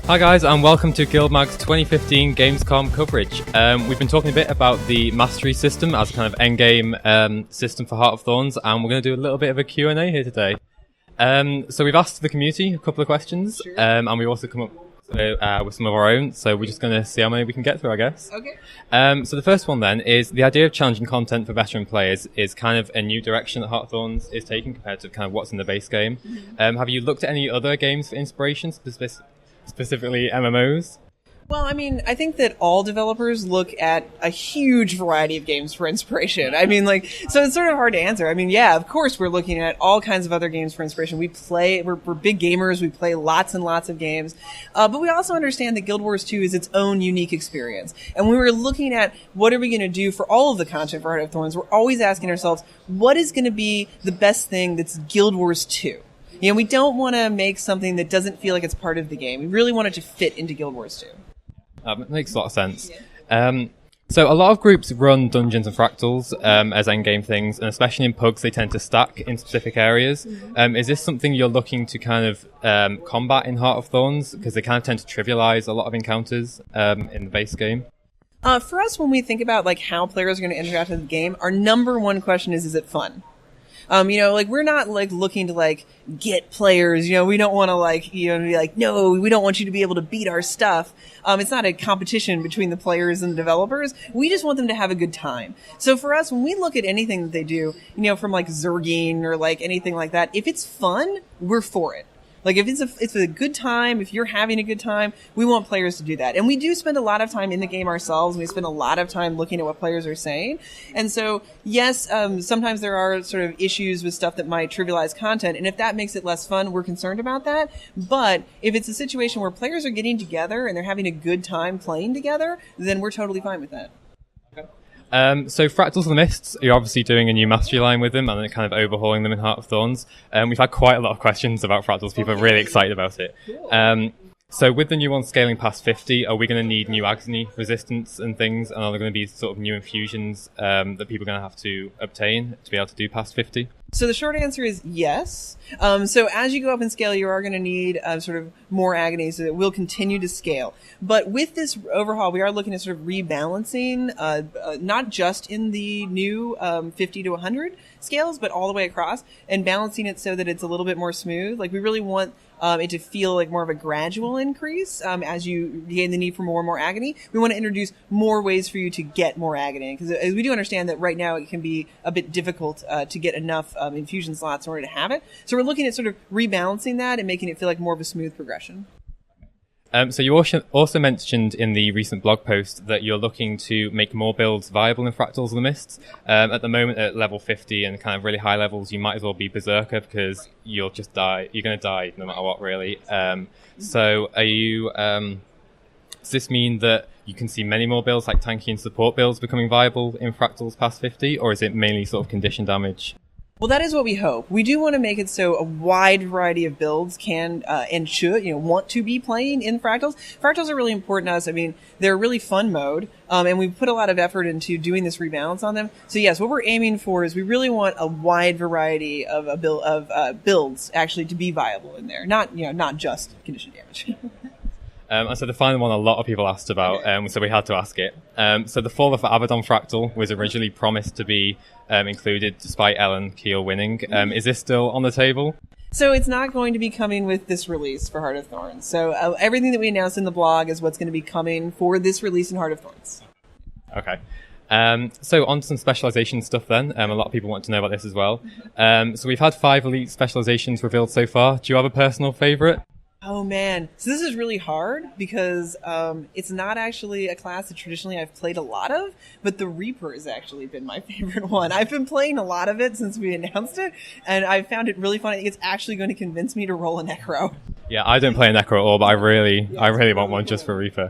Hi guys, and welcome to GuildMag's 2015 Gamescom coverage. We've been talking a bit about the mastery system as a kind of endgame system for Heart of Thorns, and we're going to do a little bit of a Q&A here today. So we've asked the community a couple of questions, Sure. And we've also come up with some of our own, so we're just going to see how many we can get through, I guess. Okay. So the first one then is the idea of challenging content for veteran players is kind of a new direction that Heart of Thorns is taking compared to kind of what's in the base game. Mm-hmm. Have you looked at any other games for inspiration, specifically MMOs? Well, I mean, I think that all developers look at a huge variety of games for inspiration. I mean, so it's sort of hard to answer. I mean, yeah, of course we're looking at all kinds of other games for inspiration. We're big gamers. We play lots and lots of games. But we also understand that Guild Wars 2 is its own unique experience. And when we're looking at what are we going to do for all of the content for Heart of Thorns, we're always asking ourselves, what is going to be the best thing that's Guild Wars 2? You know, we don't want to make something that doesn't feel like it's part of the game. We really want it to fit into Guild Wars 2. That makes a lot of sense. Yeah. So a lot of groups run dungeons and fractals as endgame things, and especially in pugs, they tend to stack in specific areas. Mm-hmm. Is this something you're looking to kind of combat in Heart of Thorns? Because they kind of tend to trivialize a lot of encounters in the base game. For us, when we think about like how players are going to interact with the game, our number one question is it fun? We're not like looking to like get players, we don't want to be like, no, we don't want you to be able to beat our stuff. It's not a competition between the players and the developers. We just want them to have a good time. So for us, when we look at anything that they do, from like Zerging or like anything like that, if it's fun, we're for it. Like if it's a good time, if you're having a good time, we want players to do that. And we do spend a lot of time in the game ourselves. We spend a lot of time looking at what players are saying. And so, yes, sometimes there are sort of issues with stuff that might trivialize content. And if that makes it less fun, we're concerned about that. But if it's a situation where players are getting together and they're having a good time playing together, then we're totally fine with that. So Fractals of the Mists, you're obviously doing a new mastery line with them and then kind of overhauling them in Heart of Thorns. We've had quite a lot of questions about Fractals. People are really excited about it. Cool. So with the new one scaling past 50, are we going to need new agony resistance and things? And are there going to be sort of new infusions that people are going to have to obtain to be able to do past 50? So the short answer is yes. So as you go up in scale, you are going to need sort of more agony, so it will continue to scale. But with this overhaul, we are looking at sort of rebalancing, not just in the new 50 to 100 scales, but all the way across, and balancing it so that it's a little bit more smooth. Like we really want it to feel like more of a gradual increase as you gain the need for more and more agony. We want to introduce more ways for you to get more agony, because we do understand that right now it can be a bit difficult to get enough infusion slots in order to have it. So we're looking at sort of rebalancing that and making it feel like more of a smooth progression. So you also mentioned in the recent blog post that you're looking to make more builds viable in Fractals of the Mists. At the moment, at level 50 and kind of really high levels, you might as well be Berserker because you'll just die. You're going to die no matter what, really. So are you... does this mean that you can see many more builds, like tanky and support builds, becoming viable in Fractals past 50? Or is it mainly sort of condition damage? Well, that is what we hope. We do want to make it so a wide variety of builds can and should, want to be playing in Fractals. Fractals are really important to us. I mean, they're a really fun mode, and we put a lot of effort into doing this rebalance on them. So yes, what we're aiming for is we really want a wide variety of builds actually to be viable in there, not just condition damage. And so the final one a lot of people asked about, so we had to ask it. So the Fall of Abaddon Fractal was originally promised to be included despite Ellen Keel winning. Is this still on the table? So it's not going to be coming with this release for Heart of Thorns. So everything that we announced in the blog is what's going to be coming for this release in Heart of Thorns. Okay. So on to some specialization stuff then. A lot of people want to know about this as well. So we've had 5 elite specializations revealed so far. Do you have a personal favorite? Oh man, so this is really hard because it's not actually a class that traditionally I've played a lot of, but the Reaper has actually been my favorite one. I've been playing a lot of it since we announced it, and I found it really fun. I think it's actually going to convince me to roll a Necro. Yeah, I don't play a Necro at all, but I really want one just for Reaper.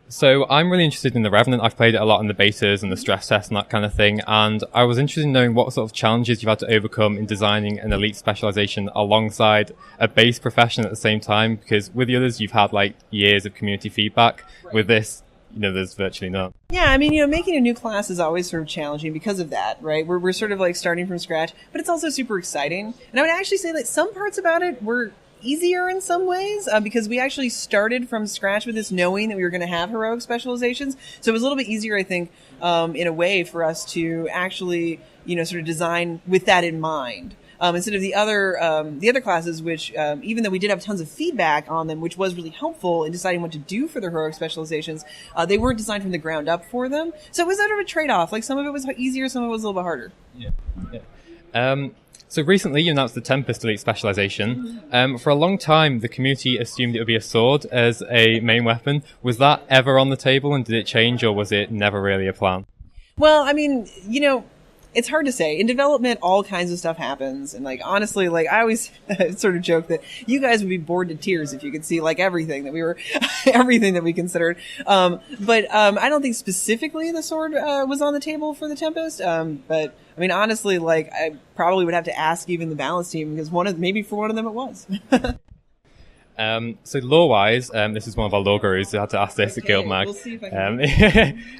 So I'm really interested in the Revenant. I've played it a lot in the betas and the stress tests and that kind of thing. And I was interested in knowing what sort of challenges you've had to overcome in designing an elite specialization alongside a base profession at the same time. Because with the others, you've had like years of community feedback. Right. With this, there's virtually none. Yeah, I mean, making a new class is always sort of challenging because of that, right? We're sort of like starting from scratch, but it's also super exciting. And I would actually say that some parts about it were easier in some ways because we actually started from scratch with this knowing that we were going to have heroic specializations. So it was a little bit easier, I think, in a way for us to actually, sort of design with that in mind. Instead of the other classes, which, even though we did have tons of feedback on them, which was really helpful in deciding what to do for the heroic specializations, they weren't designed from the ground up for them. So it was sort of a trade-off. Like, some of it was easier, some of it was a little bit harder. Yeah. So recently you announced the Tempest Elite specialization. For a long time, the community assumed it would be a sword as a main weapon. Was that ever on the table, and did it change, or was it never really a plan? Well, I mean, it's hard to say. In development, all kinds of stuff happens. And, like, honestly, like, I always sort of joke that you guys would be bored to tears if you could see, like, everything that we considered. But I don't think specifically the sword was on the table for the Tempest. But, I mean, honestly, like, I probably would have to ask even the balance team, because maybe for one of them it was. So lore-wise, this is one of our lore gurus who had to ask this at GuildMag. We'll see if I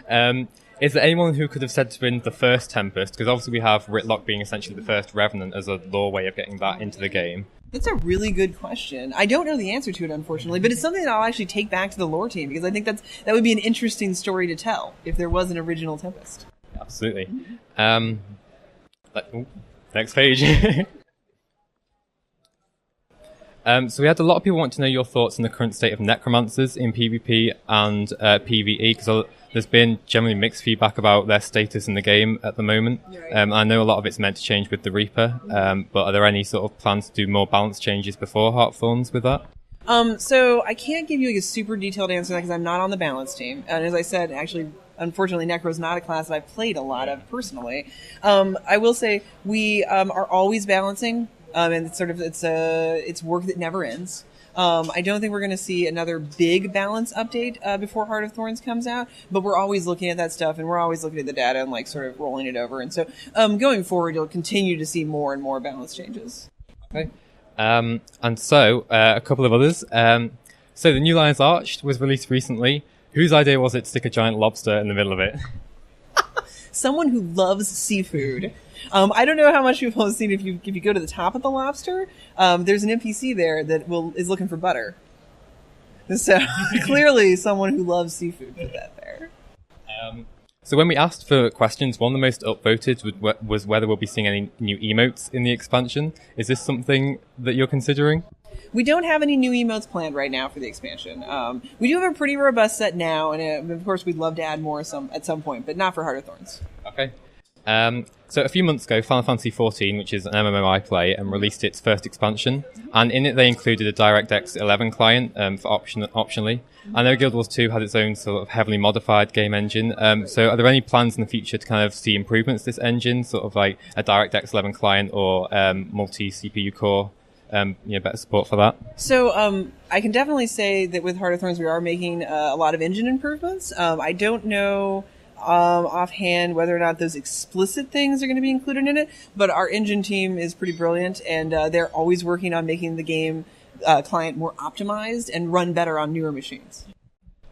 can. Is there anyone who could have said to win the first Tempest? Because obviously we have Ritlock being essentially the first Revenant as a lore way of getting that into the game. That's a really good question. I don't know the answer to it, unfortunately, but it's something that I'll actually take back to the lore team, because I think that would be an interesting story to tell if there was an original Tempest. Absolutely. Next page. So we had a lot of people want to know your thoughts on the current state of Necromancers in PvP and PvE, because there's been generally mixed feedback about their status in the game at the moment. Right. I know a lot of it's meant to change with the Reaper, but are there any sort of plans to do more balance changes before Heart of Thorns with that? So I can't give you like a super detailed answer because I'm not on the balance team. And as I said, actually, unfortunately, Necro is not a class that I've played a lot of personally. I will say we are always balancing, and it's work that never ends. I don't think we're going to see another big balance update before Heart of Thorns comes out, but we're always looking at that stuff, and we're always looking at the data and like sort of rolling it over. And so going forward, you'll continue to see more and more balance changes. Okay. And so a couple of others. So the New Lion's Arch was released recently. Whose idea was it to stick a giant lobster in the middle of it? Someone who loves seafood. I don't know how much people have seen if you go to the top of the lobster, there's an NPC there that is looking for butter. So clearly someone who loves seafood put that there. So when we asked for questions, one of the most upvoted was whether we'll be seeing any new emotes in the expansion. Is this something that you're considering? We don't have any new emotes planned right now for the expansion. We do have a pretty robust set now, and of course we'd love to add more at some point, but not for Heart of Thorns. Okay. So a few months ago, Final Fantasy XIV, which is an MMO I play, released its first expansion, and in it they included a DirectX 11 client for optionally. I know Guild Wars 2 had its own sort of heavily modified game engine, so are there any plans in the future to kind of see improvements to this engine, sort of like a DirectX 11 client or multi-CPU core, better support for that? So I can definitely say that with Heart of Thorns we are making a lot of engine improvements. I don't know offhand whether or not those explicit things are going to be included in it, but our engine team is pretty brilliant, and they're always working on making the game client more optimized and run better on newer machines.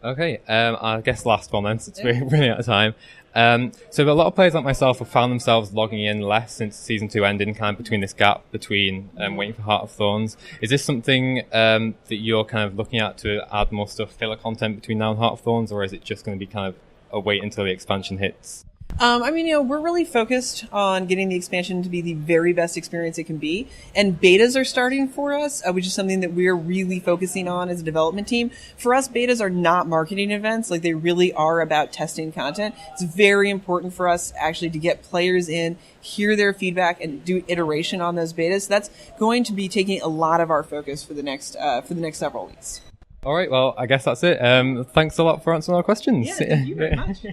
Okay, I guess last one then, since we're running out of time. So a lot of players like myself have found themselves logging in less since Season 2 ended, kind of between this gap between waiting for Heart of Thorns. Is this something that you're kind of looking at to add more stuff, filler content between now and Heart of Thorns, or is it just going to be kind of a wait until the expansion hits? We're really focused on getting the expansion to be the very best experience it can be. And betas are starting for us, which is something that we're really focusing on as a development team. For us, betas are not marketing events. Like, they really are about testing content. It's very important for us actually to get players in, hear their feedback, and do iteration on those betas. So that's going to be taking a lot of our focus for the next several weeks. All right, well, I guess that's it. Thanks a lot for answering our questions. Yeah, thank you very much.